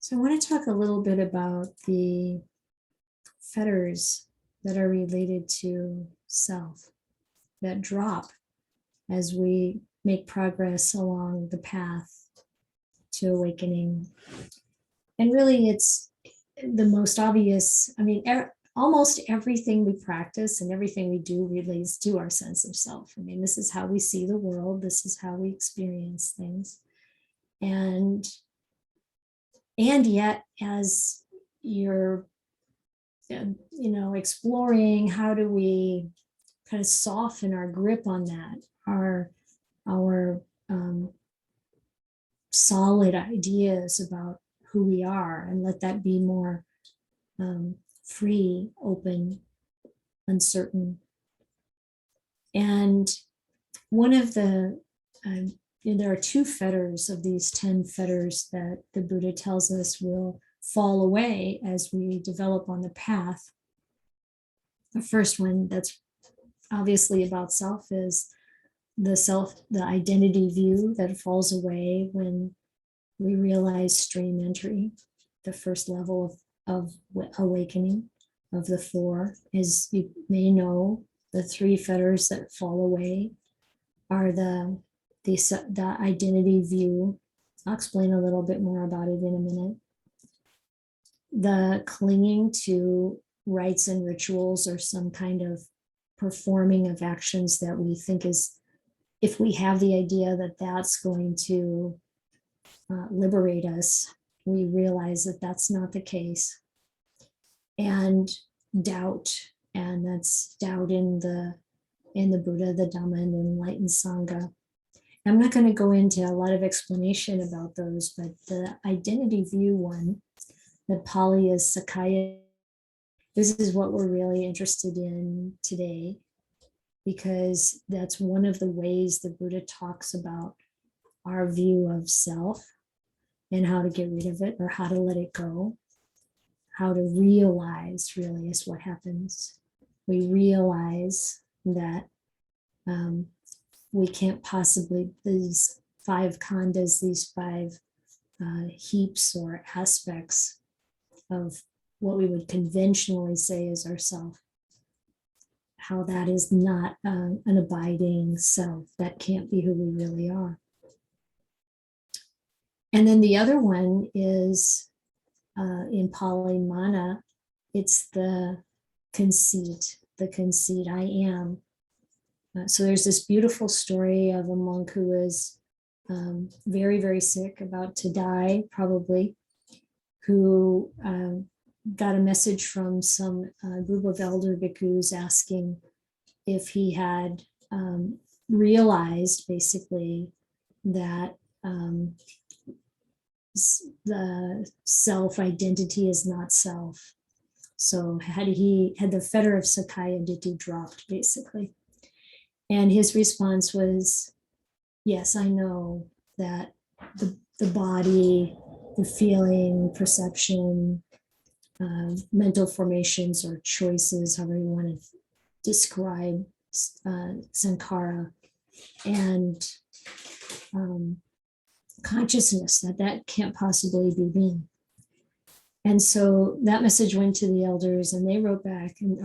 So I want to talk a little bit about the fetters that are related to self, that drop as we make progress along the path to awakening. And really, it's the most obvious. I mean, almost everything we practice and everything we do relates to our sense of self. I mean, this is how we see the world. This is how we experience things. And yet, as you're exploring, how do we kind of soften our grip on that, our solid ideas about who we are, and let that be more free, open, uncertain. And one of the there are two fetters of these 10 fetters that the Buddha tells us will fall away as we develop on the path. The first one that's obviously about self is the identity view that falls away when we realize stream entry. The first level of awakening of the four, as you may know, the three fetters that fall away are the identity view. I'll explain a little bit more about it in a minute. The clinging to rites and rituals, or some kind of performing of actions that we think is, if we have the idea that that's going to liberate us, we realize that that's not the case. And doubt, and that's doubt in the Buddha, the Dhamma, and the enlightened Sangha. I'm not going to go into a lot of explanation about those, but the identity view one, that Pali is Sakaya, this is what we're really interested in today, because that's one of the ways the Buddha talks about our view of self and how to get rid of it, or how to let it go, how to realize really is what happens. We realize that we can't possibly, these five khandhas, these five heaps or aspects of what we would conventionally say is ourself, how that is not an abiding self. That can't be who we really are. And then the other one is in Pali Mana, it's the conceit I am. So there's this beautiful story of a monk who was very, very sick, about to die probably, who got a message from some group of elder bhikkhus asking if he had realized basically that the self-identity is not self. So had the fetter of Sakaya Ditti dropped, basically. And his response was, yes, I know that the body, the feeling, perception, mental formations or choices, however you want to describe sankhara, and consciousness, that can't possibly be me. And so that message went to the elders, and they wrote back, they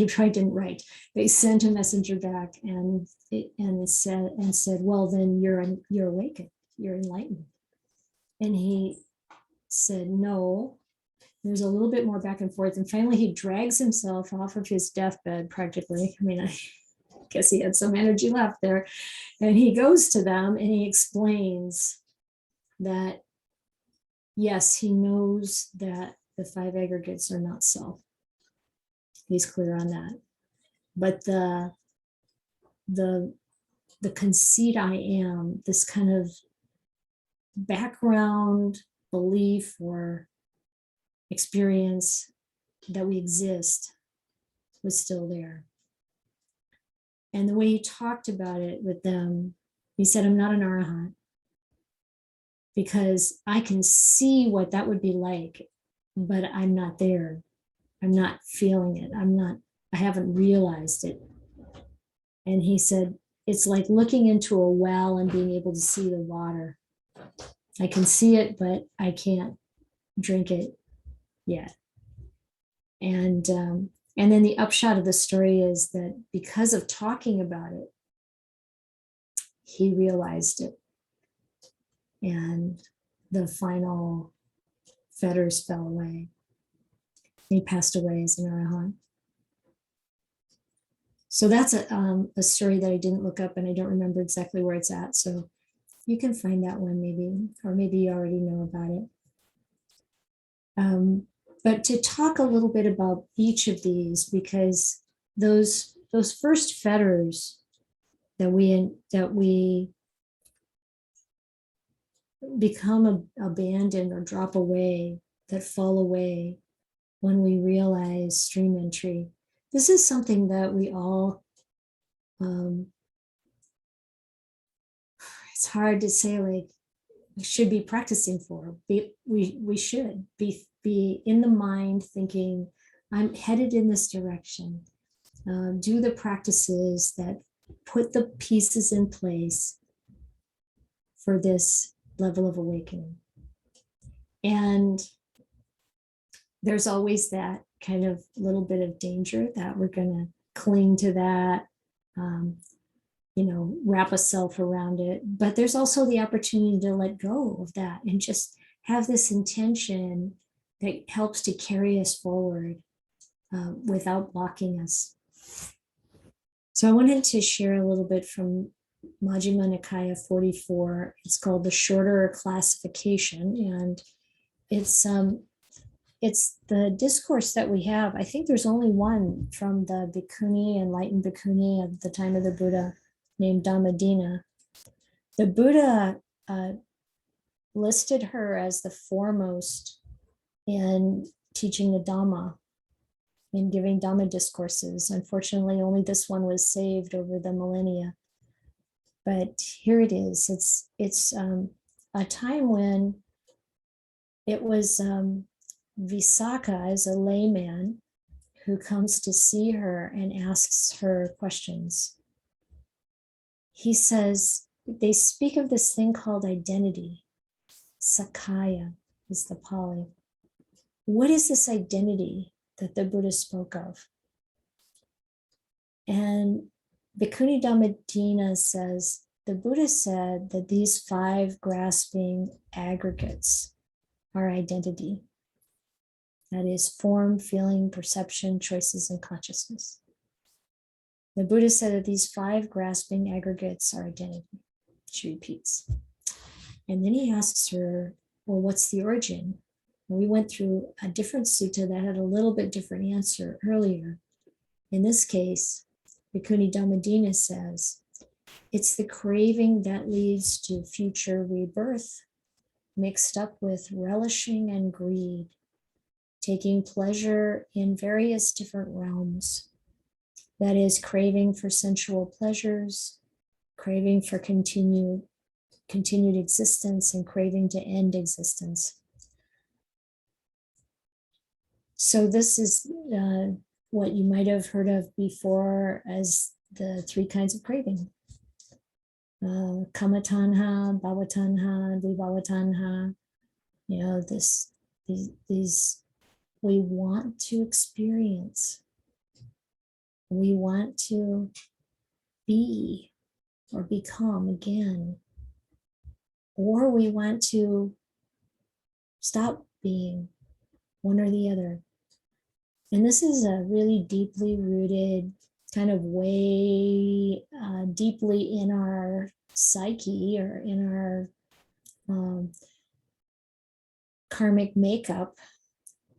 probably didn't write. They sent a messenger back and said, well, then you're awakened, you're enlightened. And he said, no. There's a little bit more back and forth, and finally he drags himself off of his deathbed practically. I mean, I guess he had some energy left there, and he goes to them and he explains that yes, he knows that the five aggregates are not self. He's clear on that. But the conceit I am, this kind of background belief or experience that we exist, was still there. And the way he talked about it with them, he said, I'm not an arahant, because I can see what that would be like, but I'm not there. I'm not feeling it. I haven't realized it. And he said, it's like looking into a well and being able to see the water. I can see it, but I can't drink it yet. And then the upshot of the story is that because of talking about it, he realized it. And the final fetters fell away. He passed away as an arahant. So that's a story that I didn't look up, and I don't remember exactly where it's at. So you can find that one maybe, or maybe you already know about it. But to talk a little bit about each of these, because those first fetters that we become abandoned or drop away, that fall away when we realize stream entry. This is something that we all, it's hard to say, like, we should be practicing for. We should be in the mind thinking, I'm headed in this direction. Do the practices that put the pieces in place for this level of awakening. And there's always that kind of little bit of danger that we're going to cling to that, wrap a self around it. But there's also the opportunity to let go of that and just have this intention that helps to carry us forward without blocking us. So I wanted to share a little bit from Majjhima Nikaya 44. It's called the Shorter Classification, and it's the discourse that we have. I think there's only one from the Bhikkhuni, enlightened Bhikkhuni of the time of the Buddha, named Dhammadina. The Buddha listed her as the foremost in teaching the Dhamma, in giving Dhamma discourses. Unfortunately, only this one was saved over the millennia. But here it is. It's a time when it was Visakha, as a layman, who comes to see her and asks her questions. He says, they speak of this thing called identity. Sakaya is the Pali. What is this identity that the Buddha spoke of? And Bhikkhuni Dhammadina says, the Buddha said that these 5 grasping aggregates are identity. That is form, feeling, perception, choices, and consciousness. The Buddha said that these 5 grasping aggregates are identity. She repeats. And then he asks her, well, what's the origin? And we went through a different sutta that had a little bit different answer earlier. In this case, Bhikkhuni Dhammadina says, it's the craving that leads to future rebirth, mixed up with relishing and greed, taking pleasure in various different realms. That is, craving for sensual pleasures, craving for continued existence, and craving to end existence. So this is what you might have heard of before as the 3 kinds of craving. Kamatanha, bhavatanha, vibhavatanha. These we want to experience. We want to be or become again. Or we want to stop being, one or the other. And this is a really deeply rooted, kind of way deeply in our psyche or in our karmic makeup,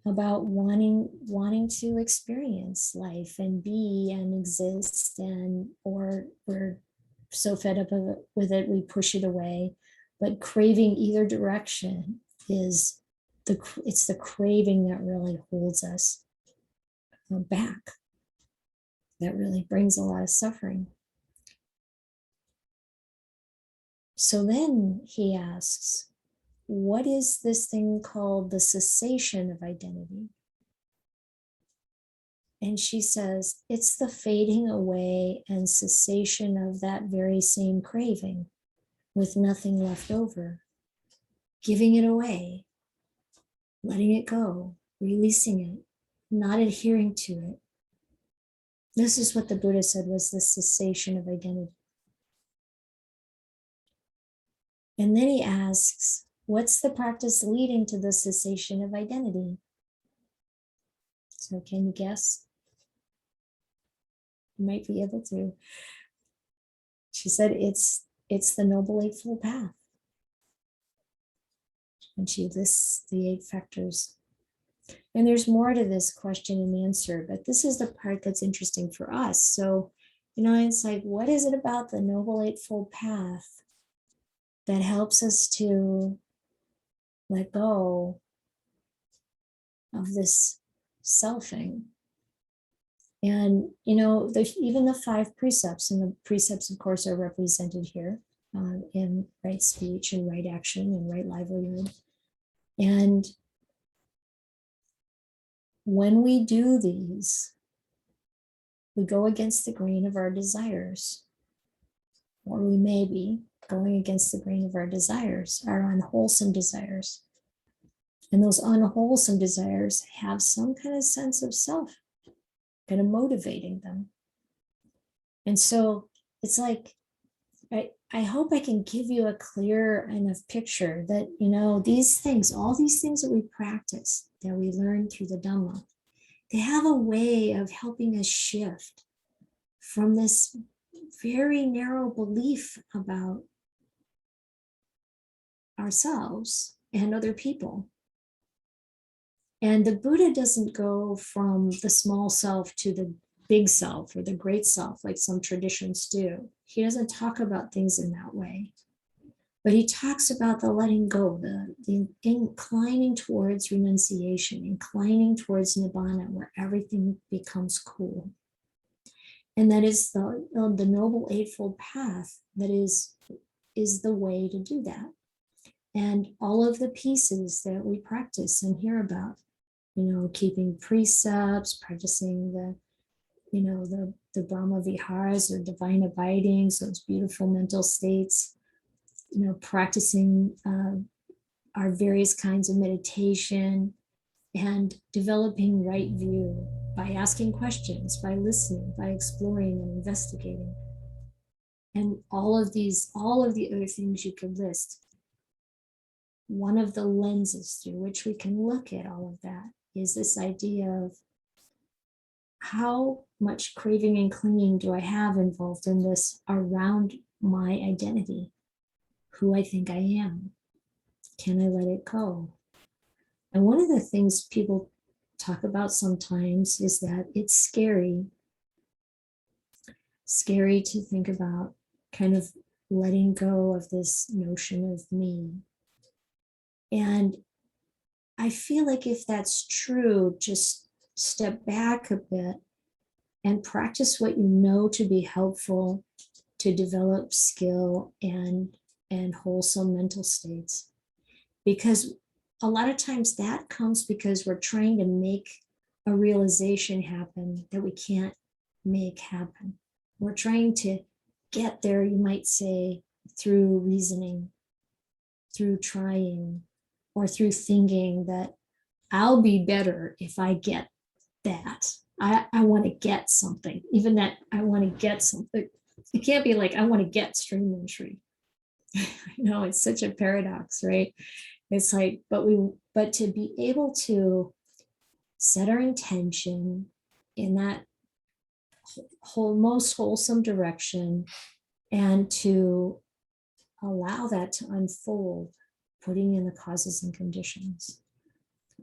about wanting to experience life and be and exist, or we're so fed up with it we push it away. But craving either direction it's the craving that really holds us back, that really brings a lot of suffering. So then he asks, what is this thing called the cessation of identity? And she says, it's the fading away and cessation of that very same craving, with nothing left over. giving it away, letting it go, releasing it, not adhering to it. This is what the Buddha said was the cessation of identity. And then he asks, what's the practice leading to the cessation of identity? So can you guess? You might be able to. She said, it's the Noble Eightfold Path. And she lists the 8 factors. And there's more to this question and answer, but this is the part that's interesting for us. So, it's like, what is it about the Noble Eightfold Path that helps us to let go of this selfing? And, even the 5 precepts, and the precepts, of course, are represented here in right speech and right action and right livelihood. And when we do these, we go against the grain of our desires, or we may be going against the grain of our desires, our unwholesome desires. And those unwholesome desires have some kind of sense of self, kind of motivating them. And so it's like, I hope I can give you a clear enough picture that, these things, all these things that we practice, that we learn through the Dhamma, they have a way of helping us shift from this very narrow belief about ourselves and other people. And the Buddha doesn't go from the small self to the big self or the great self like some traditions do. He doesn't talk about things in that way, but he talks about the letting go, the inclining towards renunciation, inclining towards nibbana, where everything becomes cool. And that is the Noble Eightfold Path that is the way to do that. And all of the pieces that we practice and hear about, keeping precepts, practicing the Brahma Viharas or divine abidings, those beautiful mental states, practicing our various kinds of meditation and developing right view by asking questions, by listening, by exploring and investigating. And all of the other things you could list. One of the lenses through which we can look at all of that is this idea of how much craving and clinging do I have involved in this around my identity, who I think I am? Can I let it go? And one of the things people talk about sometimes is that it's scary to think about kind of letting go of this notion of me. And I feel like if that's true, just step back a bit and practice what you know to be helpful to develop skill and wholesome mental states. Because a lot of times that comes because we're trying to make a realization happen that we can't make happen. We're trying to get there, you might say, through reasoning, through trying, or through thinking that I'll be better if I get that. I want to get something, even that I want to get something. It can't be like, I want to get stream entry. It's such a paradox, right? It's like, but to be able to set our intention in that most wholesome direction and to allow that to unfold, putting in the causes and conditions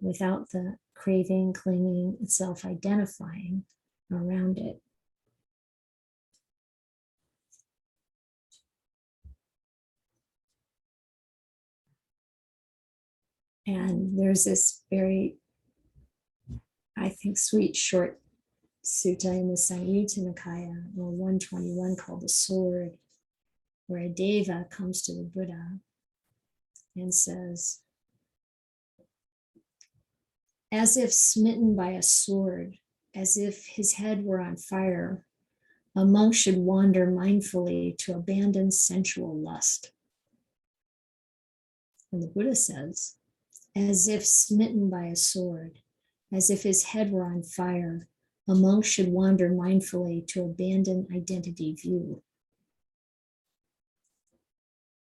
without the craving, clinging, self-identifying around it. And there's this very, I think, sweet short sutta in the Samyutta Nikaya, 121, called the Sword, where a deva comes to the Buddha and says, as if smitten by a sword, as if his head were on fire, a monk should wander mindfully to abandon sensual lust. And the Buddha says, as if smitten by a sword, as if his head were on fire, a monk should wander mindfully to abandon identity view.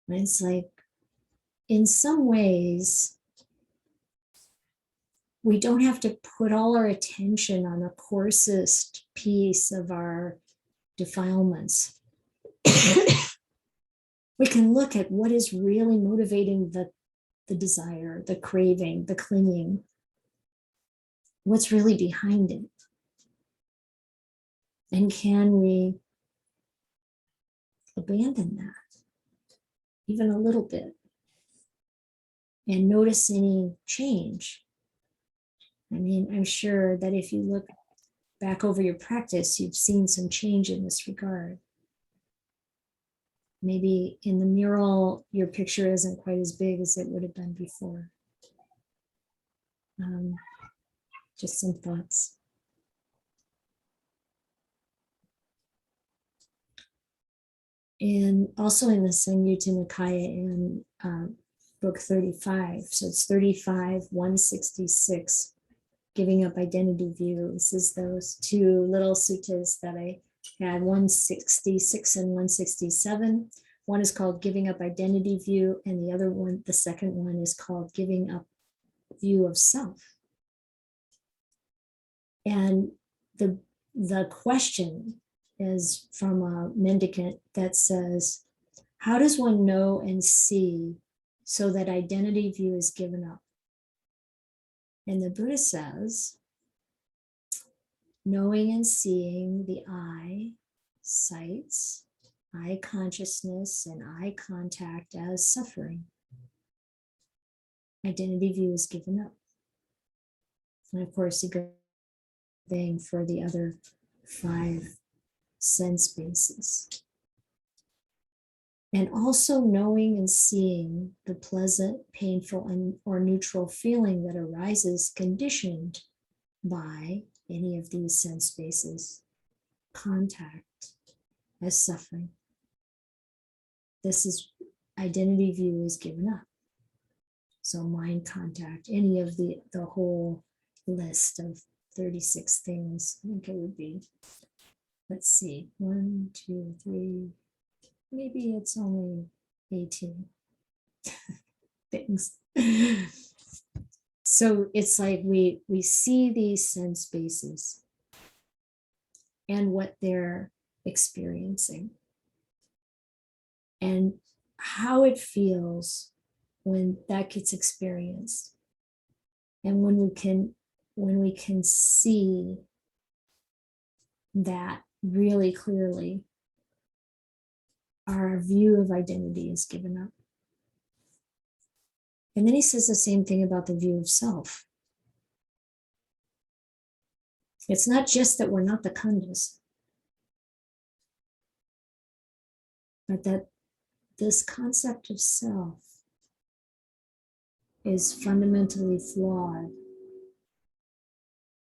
And it's like, in some ways, we don't have to put all our attention on the coarsest piece of our defilements. We can look at what is really motivating the desire, the craving, the clinging, what's really behind it. And can we abandon that, even a little bit, and notice any change? I mean, I'm sure that if you look back over your practice, you've seen some change in this regard. Maybe in the mural, your picture isn't quite as big as it would have been before. Just some thoughts. And also in the Samyutta Nikaya in book 35, so it's 35, 166, giving up identity view. This is those two little suttas that I had, 166 and 167. One is called Giving Up Identity View, and the other one, the second one, is called Giving Up View of Self. And the question is from a mendicant that says, how does one know and see so that identity view is given up? And the Buddha says, knowing and seeing the eye, sights, eye consciousness, and eye contact as suffering. Identity view is given up. And of course, you go thing for the other 5 sense bases. And also knowing and seeing the pleasant, painful, or neutral feeling that arises conditioned by any of these sense bases, contact as suffering. This is identity view is given up. So mind contact, any of the whole list of 36 things, I think it would be, let's see, 1, 2, 3, maybe it's only 18 things. So it's like we see these sense bases and what they're experiencing and how it feels when that gets experienced. And when we can see that really clearly, our view of identity is given up. And then he says the same thing about the view of self. It's not just that we're not the khandhas, but that this concept of self is fundamentally flawed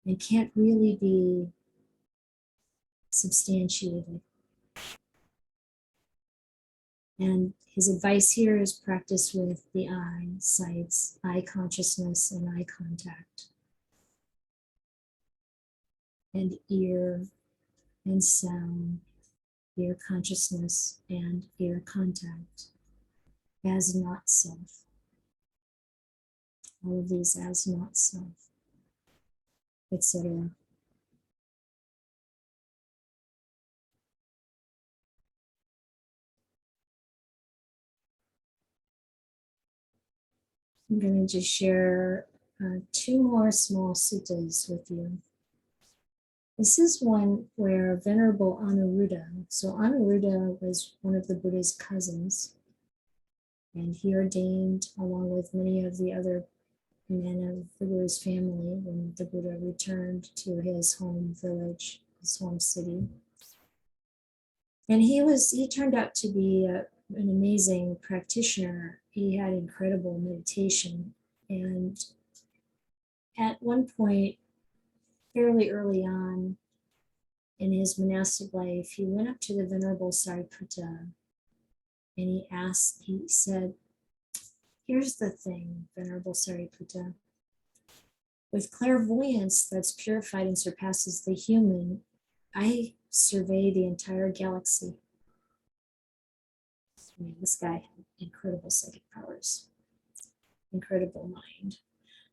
and can't really be substantiated. And his advice here is practice with the eye, sights, eye consciousness, and eye contact, and ear and sound, ear consciousness, and ear contact as not self. All of these as not self, etc. I'm going to just share 2 more small suttas with you. This is one where Venerable Anuruddha, so Anuruddha was one of the Buddha's cousins, and he ordained along with many of the other men of the Buddha's family when the Buddha returned to his home village, his home city. And he turned out to be an amazing practitioner. He had incredible meditation. And at one point, fairly early on in his monastic life, he went up to the Venerable Sariputta and he said, Here's the thing, Venerable Sariputta. With clairvoyance that's purified and surpasses the human, I survey the entire galaxy. I mean, this guy had incredible psychic powers, incredible mind.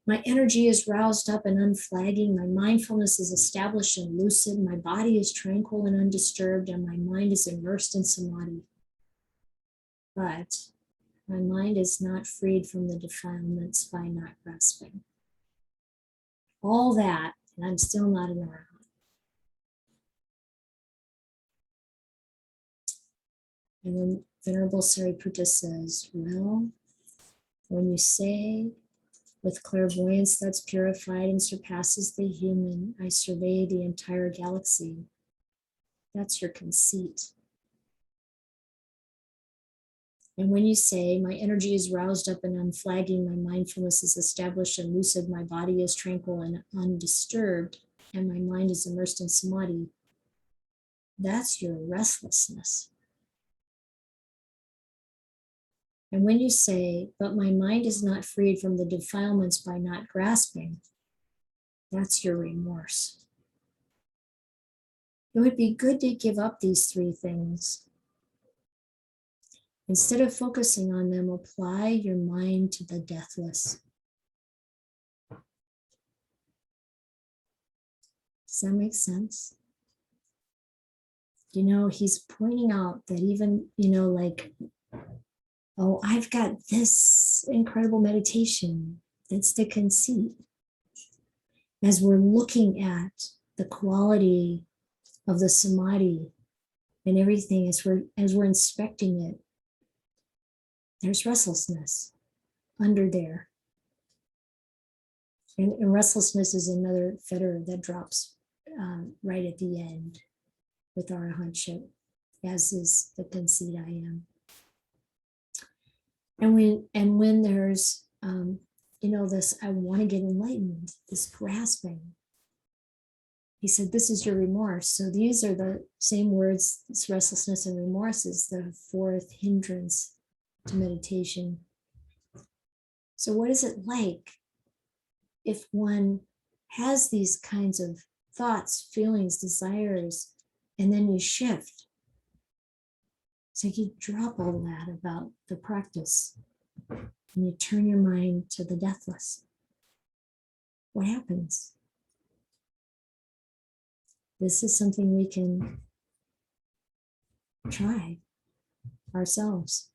My energy is roused up and unflagging. My mindfulness is established and lucid. My body is tranquil and undisturbed, and my mind is immersed in samadhi. But my mind is not freed from the defilements by not grasping. All that, and I'm still not an arahant. And then Venerable Sariputta says, well, when you say, with clairvoyance that's purified and surpasses the human, I survey the entire galaxy, that's your conceit. And when you say, my energy is roused up and unflagging, my mindfulness is established and lucid, my body is tranquil and undisturbed, and my mind is immersed in samadhi, that's your restlessness. And when you say, but my mind is not freed from the defilements by not grasping, that's your remorse. It would be good to give up these three things. Instead of focusing on them, apply your mind to the deathless. Does that make sense? You know, he's pointing out that even, like, oh, I've got this incredible meditation. That's the conceit. As we're looking at the quality of the samadhi and everything, as we're inspecting it, there's restlessness under there. And restlessness is another fetter that drops right at the end with arahantship, as is the conceit I am. And when there's this, I want to get enlightened, this grasping. He said, this is your remorse. So these are the same words, this restlessness and remorse is the fourth hindrance to meditation. So what is it like if one has these kinds of thoughts, feelings, desires, and then you shift? So you drop all that about the practice and you turn your mind to the deathless. What happens? This is something we can try ourselves.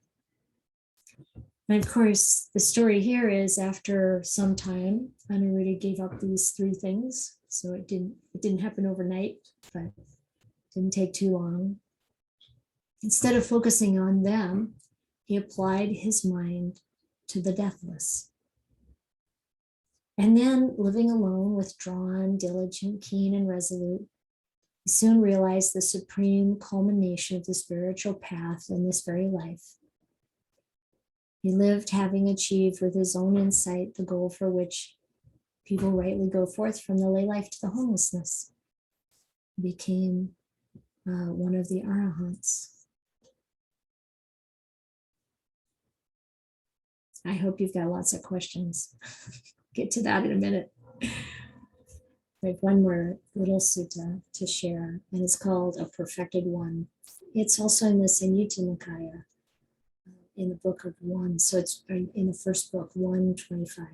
And of course, the story here is after some time, Anuruddha gave up these three things. So it didn't happen overnight, but it didn't take too long. Instead of focusing on them, he applied his mind to the deathless. And then living alone, withdrawn, diligent, keen, and resolute, he soon realized the supreme culmination of the spiritual path in this very life. He lived having achieved with his own insight the goal for which people rightly go forth from the lay life to the homelessness. He became one of the arahants. I hope you've got lots of questions. Get to that in a minute. I have one more little sutta to share, and it's called A Perfected One. It's also in the Samyutta Nikaya, in the book of one. So it's in the first book, 125.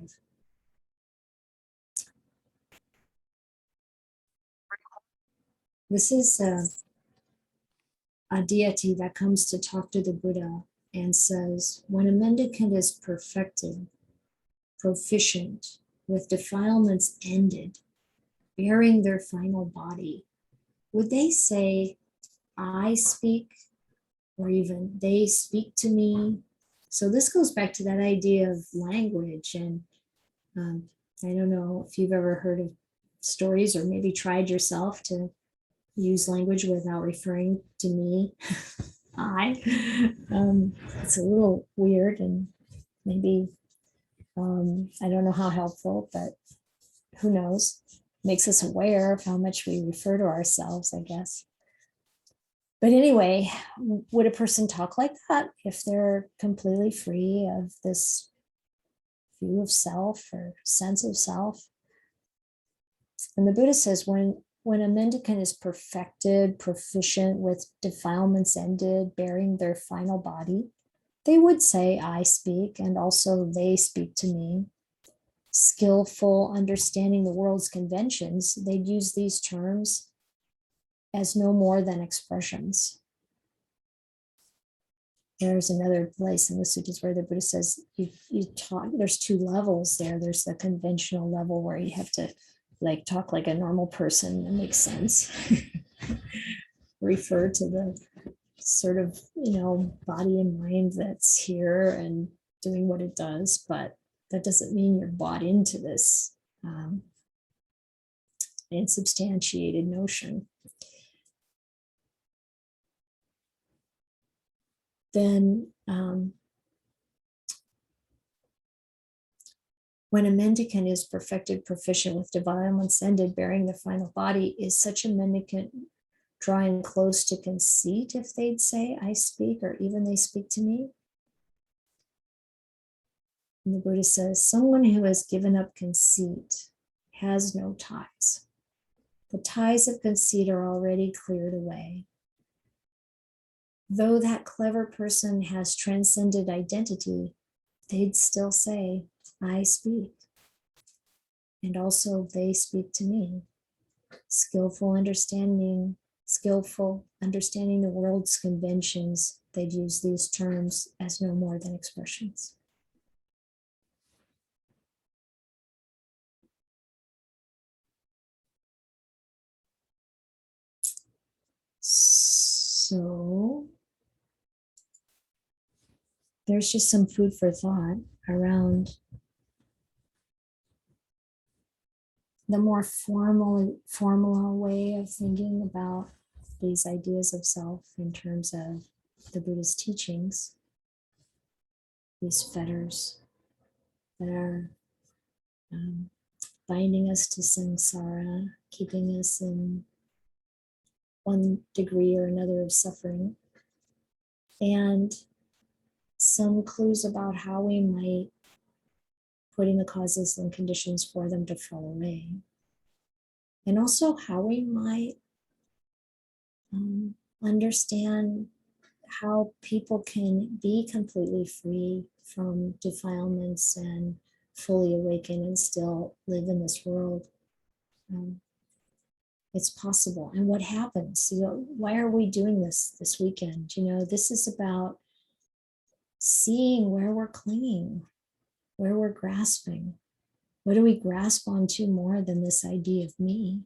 This is a deity that comes to talk to the Buddha and says, when a mendicant is perfected, proficient, with defilements ended, bearing their final body, would they say, I speak, or even they speak to me? So this goes back to that idea of language. And I don't know if you've ever heard of stories or maybe tried yourself to use language without referring to me. It's a little weird and maybe I don't know how helpful, but who knows? Makes us aware of how much we refer to ourselves, I guess. But anyway, would a person talk like that if they're completely free of this view of self or sense of self. And the Buddha says when a mendicant is perfected, proficient with defilements ended, bearing their final body, they would say, I speak, and also they speak to me. Skillful, understanding the world's conventions, they'd use these terms as no more than expressions. There's another place in the suttas where the Buddha says you talk, there's two levels there. There's the conventional level where you have to like talk like a normal person and make sense. Refer to the sort of, body and mind that's here and doing what it does, but that doesn't mean you're bought into this insubstantiated notion. Then when a mendicant is perfected, proficient with defilements ended, bearing the final body, is such a mendicant drawing close to conceit if they'd say, I speak, or even they speak to me? And the Buddha says, someone who has given up conceit has no ties. The ties of conceit are already cleared away. Though that clever person has transcended identity, they'd still say, I speak. And also they speak to me. Skillful understanding the world's conventions, they'd use these terms as no more than expressions. So there's just some food for thought around the more formal way of thinking about these ideas of self in terms of the Buddha's teachings, these fetters that are binding us to samsara, keeping us in one degree or another of suffering, and some clues about how we might put in the causes and conditions for them to fall away. And also how we might understand how people can be completely free from defilements and fully awaken and still live in this world. It's possible. And what happens? Why are we doing this weekend? This is about seeing where we're clinging, where we're grasping. What do we grasp onto more than this idea of me?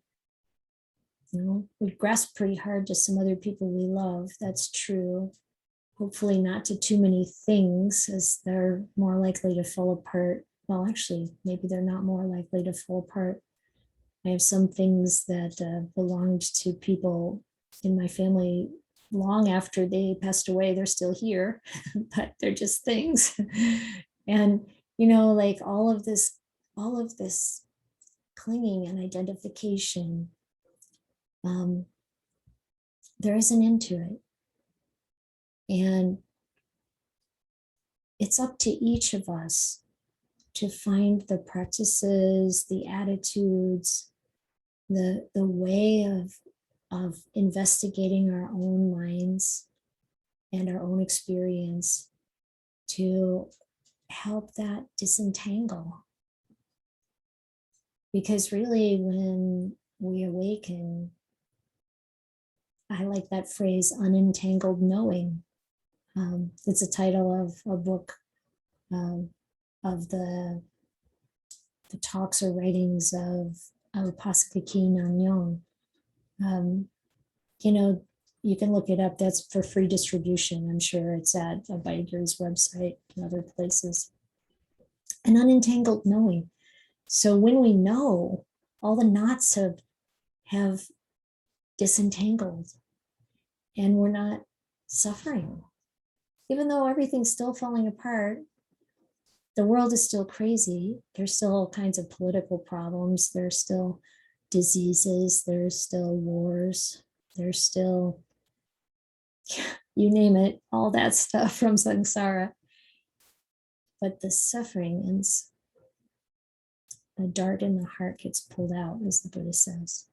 We grasp pretty hard to some other people we love. That's true. Hopefully not to too many things, as they're more likely to fall apart. Well, actually, maybe they're not more likely to fall apart. I have some things that belonged to people in my family long after they passed away. They're still here, but they're just things. And, like all of this clinging and identification, there is an end to it. And it's up to each of us to find the practices, the attitudes, the way of investigating our own minds and our own experience to help that disentangle. Because really, when we awaken, I like that phrase, unentangled knowing. It's a title of a book of the talks or writings of Upasika Kee Nanayon. You can look it up. That's for free distribution. I'm sure it's at Abhayagiri's website and other places. An unentangled knowing. So when we know, all the knots have disentangled and we're not suffering. Even though everything's still falling apart, the world is still crazy. There's still all kinds of political problems. There's still diseases. There's still wars. There's still, you name it, all that stuff from samsara. But the suffering a dart in the heart gets pulled out, as the Buddha says.